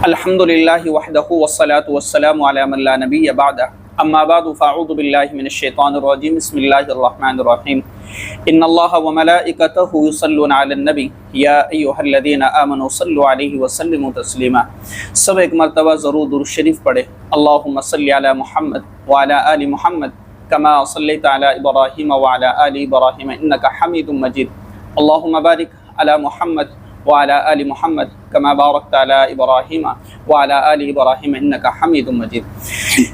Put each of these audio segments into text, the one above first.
الحمدللہ وحدہ والصلاة والسلام علی من لا نبی بعدہ اما بعد فاعوذ باللہ من الشیطان الرجیم بسم اللہ الرحمن الرحیم ان اللہ وملائکتہ یصلون علی النبی یا ایہا الذین آمنوا صلوا علیہ وسلموا تسلیما۔ سب ایک مرتبہ ضرور درود شریف پڑھے۔ اللہم صلی علی محمد وعلی آل محمد کما صلیت علی ابراہیم وعلی آل ابراہیم انکا حمید مجید۔ اللہم بارک علی محمد وعلی آل محمد کما بارکت علی ابراہیم وعلی آل ابراہیم انکا حمید مجید۔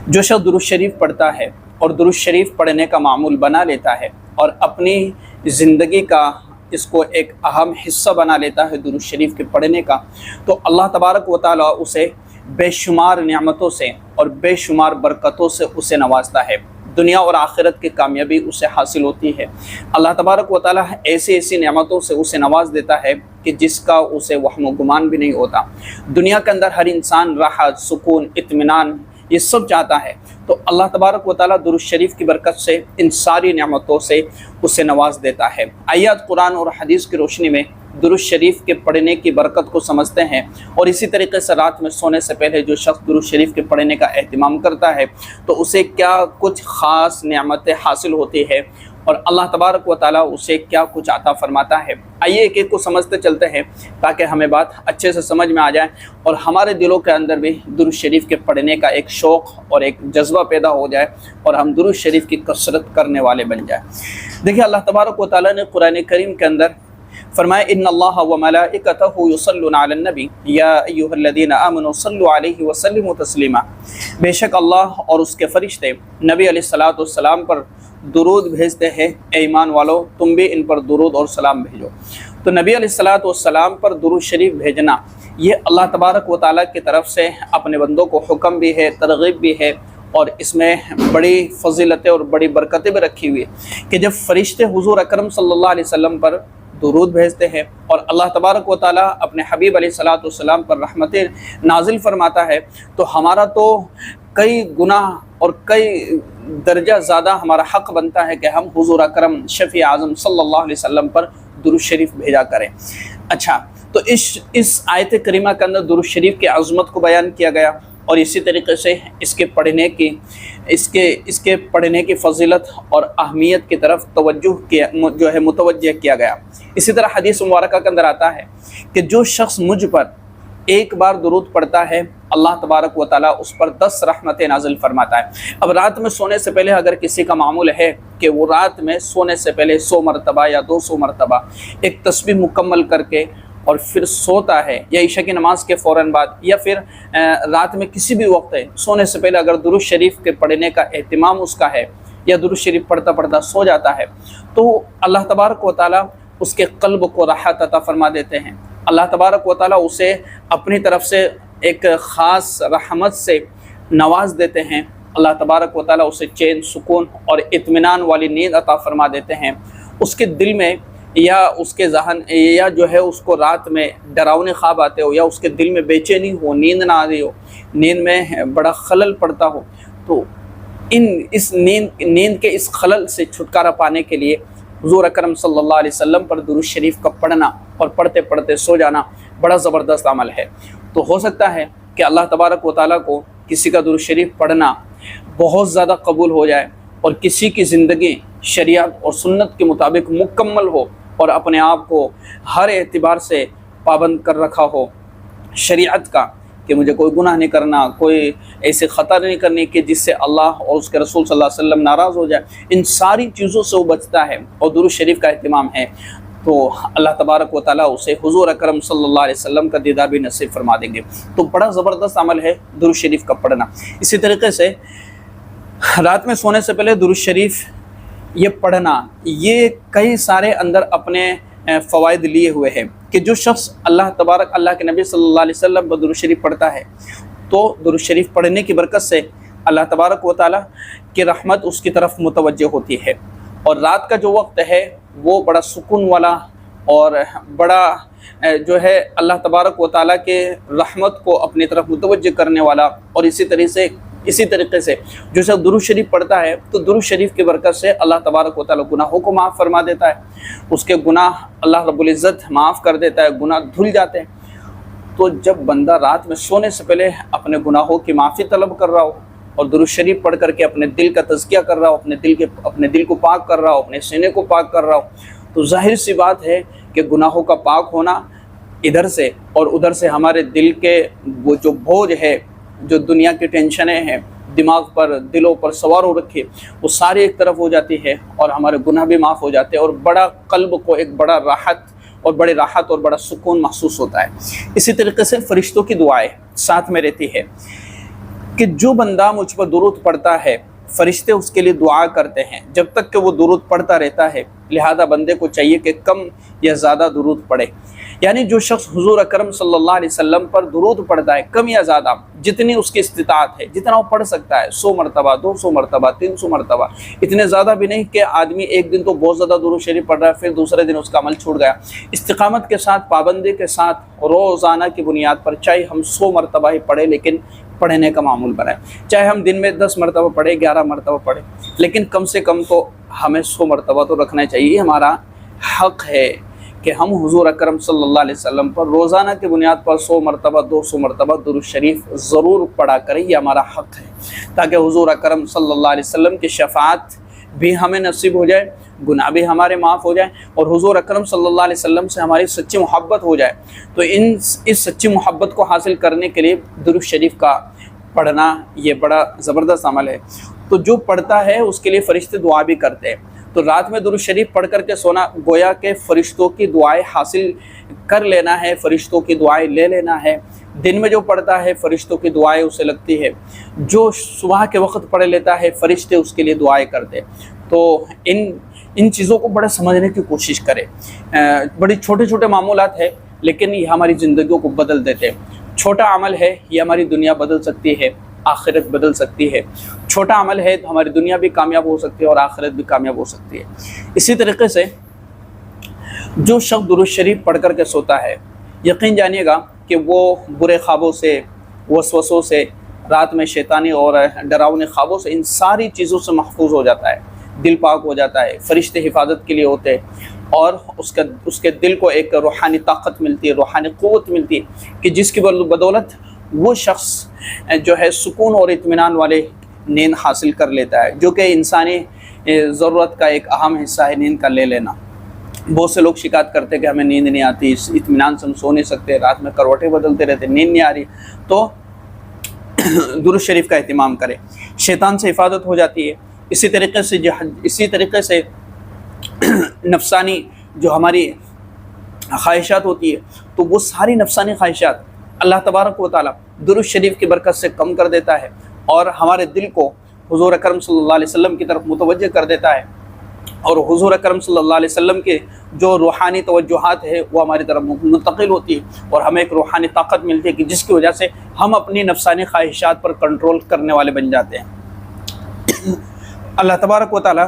جو شخص درود شریف پڑھتا ہے اور درود شریف پڑھنے کا معمول بنا لیتا ہے اور اپنی زندگی کا اس کو ایک اہم حصہ بنا لیتا ہے درود شریف کے پڑھنے کا، تو اللہ تبارک و تعالیٰ اسے بے شمار نعمتوں سے اور بے شمار برکتوں سے اسے نوازتا ہے۔ دنیا اور آخرت کی کامیابی اسے حاصل ہوتی ہے۔ اللہ تبارک و تعالیٰ ایسی نعمتوں سے اسے نواز دیتا ہے کہ جس کا اسے وہم و گمان بھی نہیں ہوتا۔ دنیا کے اندر ہر انسان راحت، سکون، اطمینان یہ سب چاہتا ہے، تو اللہ تبارک و تعالیٰ درود شریف کی برکت سے ان ساری نعمتوں سے اسے نواز دیتا ہے۔ آیات قرآن اور حدیث کی روشنی میں درود شریف کے پڑھنے کی برکت کو سمجھتے ہیں، اور اسی طریقے سے رات میں سونے سے پہلے جو شخص درود شریف کے پڑھنے کا اہتمام کرتا ہے تو اسے کیا کچھ خاص نعمتیں حاصل ہوتی ہے اور اللہ تبارک و تعالیٰ اسے کیا کچھ عطا فرماتا ہے۔ آئیے ایک ایک کو سمجھتے چلتے ہیں تاکہ ہمیں بات اچھے سے سمجھ میں آ جائے اور ہمارے دلوں کے اندر بھی درود شریف کے پڑھنے کا ایک شوق اور ایک جذبہ پیدا ہو جائے اور ہم درود شریف کی کثرت کرنے والے بن جائیں۔ دیکھیں اللہ تبارک و تعالیٰ نے قرآن کریم کے اندر فرمایا ان اللہ وملائکتہ یصلون علی النبی یا ایہا الذین آمنوا صلوا علیہ وسلموا تسلیما۔ بے شک اللہ اور اس کے فرشتے نبی علیہ السلام پر درود بھیجتے ہیں، اے ایمان والو تم بھی ان پر درود اور سلام بھیجو۔ تو نبی علیہ السلام پر درود شریف بھیجنا یہ اللہ تبارک و تعالیٰ کی طرف سے اپنے بندوں کو حکم بھی ہے، ترغیب بھی ہے، اور اس میں بڑی فضیلتیں اور بڑی برکتیں بھی رکھی ہوئی ہے کہ جب فرشتے حضور اکرم صلی اللہ علیہ وسلم پر درود بھیجتے ہیں اور اللہ تبارک و تعالیٰ اپنے حبیب علیہ السلام پر رحمتیں نازل فرماتا ہے، تو ہمارا تو کئی گناہ اور کئی درجہ زیادہ ہمارا حق بنتا ہے کہ ہم حضور اکرم شفیع اعظم صلی اللہ علیہ وسلم پر درود شریف بھیجا کریں۔ اچھا، تو اس آیت کریمہ کے اندر درود شریف کی عظمت کو بیان کیا گیا، اور اسی طریقے سے اس کے پڑھنے کی فضیلت اور اہمیت کی طرف متوجہ کیا گیا۔ اسی طرح حدیث مبارکہ کے اندر آتا ہے کہ جو شخص مجھ پر ایک بار درود پڑھتا ہے اللہ تبارک و تعالیٰ اس پر 10 رحمتیں نازل فرماتا ہے۔ اب رات میں سونے سے پہلے اگر کسی کا معمول ہے کہ وہ رات میں سونے سے پہلے 100 مرتبہ یا 200 مرتبہ ایک تسبیح مکمل کر کے اور پھر سوتا ہے، یا عشاء کی نماز کے فوراً بعد یا پھر رات میں کسی بھی وقت ہے سونے سے پہلے اگر درود شریف کے پڑھنے کا اہتمام اس کا ہے یا درود شریف پڑھتا پڑھتا سو جاتا ہے، تو اللہ تبارک و تعالیٰ اس کے قلب کو راحت عطا فرما دیتے ہیں۔ اللہ تبارک و تعالیٰ اسے اپنی طرف سے ایک خاص رحمت سے نواز دیتے ہیں۔ اللہ تبارک و تعالیٰ اسے چین، سکون اور اطمینان والی نیند عطا فرما دیتے ہیں۔ اس کے دل میں یا اس کے ذہن یا جو ہے اس کو رات میں ڈراؤنے خواب آتے ہو، یا اس کے دل میں بے چینی ہو، نیند نہ آ رہی ہو، نیند میں بڑا خلل پڑتا ہو، تو اس نیند کے اس خلل سے چھٹکارا پانے کے لیے حضور اکرم صلی اللہ علیہ وسلم پر درود شریف کا پڑھنا اور پڑھتے پڑھتے سو جانا بڑا زبردست عمل ہے۔ تو ہو سکتا ہے کہ اللہ تبارک و تعالیٰ کو کسی کا درود شریف پڑھنا بہت زیادہ قبول ہو جائے اور کسی کی زندگی شریعت اور سنت کے مطابق مکمل ہو اور اپنے آپ کو ہر اعتبار سے پابند کر رکھا ہو شریعت کا، کہ مجھے کوئی گناہ نہیں کرنا، کوئی ایسے خطا نہیں کرنی کہ جس سے اللہ اور اس کے رسول صلی اللہ علیہ وسلم ناراض ہو جائے، ان ساری چیزوں سے وہ بچتا ہے اور درود شریف کا اہتمام ہے، تو اللہ تبارک و تعالیٰ اسے حضور اکرم صلی اللہ علیہ وسلم کا دیدار بھی نصیب فرما دیں گے۔ تو بڑا زبردست عمل ہے درود شریف کا پڑھنا۔ اسی طریقے سے رات میں سونے سے پہلے درود شریف یہ پڑھنا یہ کئی سارے اندر اپنے فوائد لیے ہوئے ہیں کہ جو شخص اللہ کے نبی صلی اللہ علیہ وسلم پر درود شریف پڑھتا ہے تو درود شریف پڑھنے کی برکت سے اللہ تبارک و تعالیٰ کی رحمت اس کی طرف متوجہ ہوتی ہے، اور رات کا جو وقت ہے وہ بڑا سکون والا اور بڑا جو ہے اللہ تبارک و تعالیٰ کے رحمت کو اپنی طرف متوجہ کرنے والا، اور اسی طریقے سے جو شخص درود شریف پڑھتا ہے تو درود شریف کی برکت سے اللہ تبارک و تعالیٰ گناہوں کو معاف فرما دیتا ہے، اس کے گناہ اللہ رب العزت معاف کر دیتا ہے، گناہ دھل جاتے ہیں۔ تو جب بندہ رات میں سونے سے پہلے اپنے گناہوں کی معافی طلب کر رہا ہو اور درود شریف پڑھ کر کے اپنے دل کا تزکیہ کر رہا ہو، اپنے دل کو پاک کر رہا ہو، اپنے سینے کو پاک کر رہا ہو، تو ظاہر سی بات ہے کہ گناہوں کا پاک ہونا ادھر سے اور ادھر سے ہمارے دل کے وہ جو بوجھ ہے، جو دنیا کی ٹینشنیں ہیں دماغ پر، دلوں پر سوار ہو رکھی، وہ ساری ایک طرف ہو جاتی ہے اور ہمارے گناہ بھی معاف ہو جاتے ہیں، اور بڑا قلب کو ایک بڑا راحت اور بڑا سکون محسوس ہوتا ہے۔ اسی طریقے سے فرشتوں کی دعائیں ساتھ میں رہتی ہے کہ جو بندہ مجھ پر درود پڑھتا ہے فرشتے اس کے لیے دعا کرتے ہیں جب تک کہ وہ درود پڑھتا رہتا ہے، لہذا بندے کو چاہیے کہ کم یا زیادہ درود پڑھے، یعنی جو شخص حضور اکرم صلی اللہ علیہ وسلم پر درود پڑھتا ہے کم یا زیادہ جتنی اس کی استطاعت ہے، جتنا وہ پڑھ سکتا ہے، 100 مرتبہ 200 مرتبہ 300 مرتبہ، اتنے زیادہ بھی نہیں کہ آدمی ایک دن تو بہت زیادہ درود شریف پڑھ رہا ہے پھر دوسرے دن اس کا عمل چھوٹ گیا۔ استقامت کے ساتھ، پابندی کے ساتھ روزانہ کی بنیاد پر چاہے ہم 100 مرتبہ ہی پڑھیں لیکن پڑھنے کا معمول بنائیں، چاہے ہم دن میں 10 مرتبہ پڑھیں 11 مرتبہ پڑھیں، لیکن کم سے کم تو ہمیں 100 مرتبہ تو رکھنا چاہیے۔ یہ ہمارا حق ہے کہ ہم حضور اکرم صلی اللہ علیہ وسلم پر روزانہ کی بنیاد پر 100 مرتبہ 200 مرتبہ درود شریف ضرور پڑھا کریں، یہ ہمارا حق ہے تاکہ حضور اکرم صلی اللہ علیہ وسلم کی شفاعت بھی ہمیں نصیب ہو جائے، گناہ بھی ہمارے معاف ہو جائیں، اور حضور اکرم صلی اللہ علیہ وسلم سے ہماری سچی محبت ہو جائے۔ تو اس سچی محبت کو حاصل کرنے کے لیے درود شریف کا پڑھنا یہ بڑا زبردست عمل ہے۔ تو جو پڑھتا ہے اس کے لیے فرشتے دعا بھی کرتے ہیں، تو رات میں درود شریف پڑھ کر کے سونا گویا کہ فرشتوں کی دعائیں حاصل کر لینا ہے، فرشتوں کی دعائیں لے لینا ہے۔ دن میں جو پڑھتا ہے فرشتوں کی دعائیں اسے لگتی ہے، جو صبح کے وقت پڑھ لیتا ہے فرشتے اس کے لیے دعائیں کرتے۔ تو ان چیزوں کو بڑے سمجھنے کی کوشش کرے۔ بڑی چھوٹے چھوٹے معمولات ہیں لیکن یہ ہماری زندگیوں کو بدل دیتے ہیں۔ چھوٹا عمل ہے، یہ ہماری دنیا بدل سکتی ہے، آخرت بدل سکتی ہے۔ چھوٹا عمل ہے تو ہماری دنیا بھی کامیاب ہو سکتی ہے اور آخرت بھی کامیاب ہو سکتی ہے۔ اسی طریقے سے جو شخص درود شریف پڑھ کر کے سوتا ہے، یقین جانیے گا کہ وہ برے خوابوں سے، وسوسوں سے، رات میں شیطانی اور ڈراؤنے خوابوں سے، ان ساری چیزوں سے محفوظ ہو جاتا ہے، دل پاک ہو جاتا ہے، فرشتے حفاظت کے لیے ہوتے ہیں، اور اس کے دل کو ایک روحانی طاقت ملتی ہے، روحانی قوت ملتی ہے کہ جس کی بدولت وہ شخص جو ہے سکون اور اطمینان والے نیند حاصل کر لیتا ہے، جو کہ انسانی ضرورت کا ایک اہم حصہ ہے نیند کا لے لینا۔ بہت سے لوگ شکایت کرتے کہ ہمیں نیند نہیں آتی، اطمینان سے ہم سو نہیں سکتے، رات میں کروٹیں بدلتے رہتے، نیند نہیں آ رہی، تو درود شریف کا اہتمام کرے، شیطان سے حفاظت ہو جاتی ہے۔ اسی طریقے سے نفسانی جو ہماری خواہشات ہوتی ہے تو وہ ساری نفسانی خواہشات اللہ تبارک و تعالیٰ درود شریف کی برکت سے کم کر دیتا ہے اور ہمارے دل کو حضور اکرم صلی اللہ علیہ وسلم کی طرف متوجہ کر دیتا ہے، اور حضور اکرم صلی اللہ علیہ وسلم کے جو روحانی توجہات ہے وہ ہماری طرف منتقل ہوتی ہے اور ہمیں ایک روحانی طاقت ملتی ہے کہ جس کی وجہ سے ہم اپنی نفسانی خواہشات پر کنٹرول کرنے والے بن جاتے ہیں۔ اللہ تبارک و تعالیٰ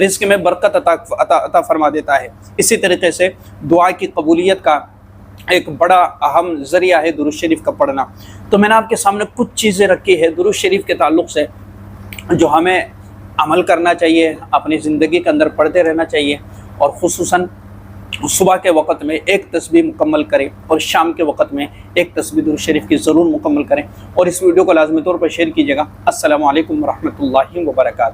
رزق میں برکت عطا فرما دیتا ہے۔ اسی طریقے سے دعا کی قبولیت کا ایک بڑا اہم ذریعہ ہے درود شریف کا پڑھنا۔ تو میں نے آپ کے سامنے کچھ چیزیں رکھی ہے درود شریف کے تعلق سے جو ہمیں عمل کرنا چاہیے، اپنی زندگی کے اندر پڑھتے رہنا چاہیے، اور خصوصاً صبح کے وقت میں ایک تسبیح مکمل کریں اور شام کے وقت میں ایک تسبیح درود شریف کی ضرور مکمل کریں، اور اس ویڈیو کو لازمی طور پر شیئر کیجیے گا۔ السلام علیکم ورحمۃ اللہ وبرکاتہ۔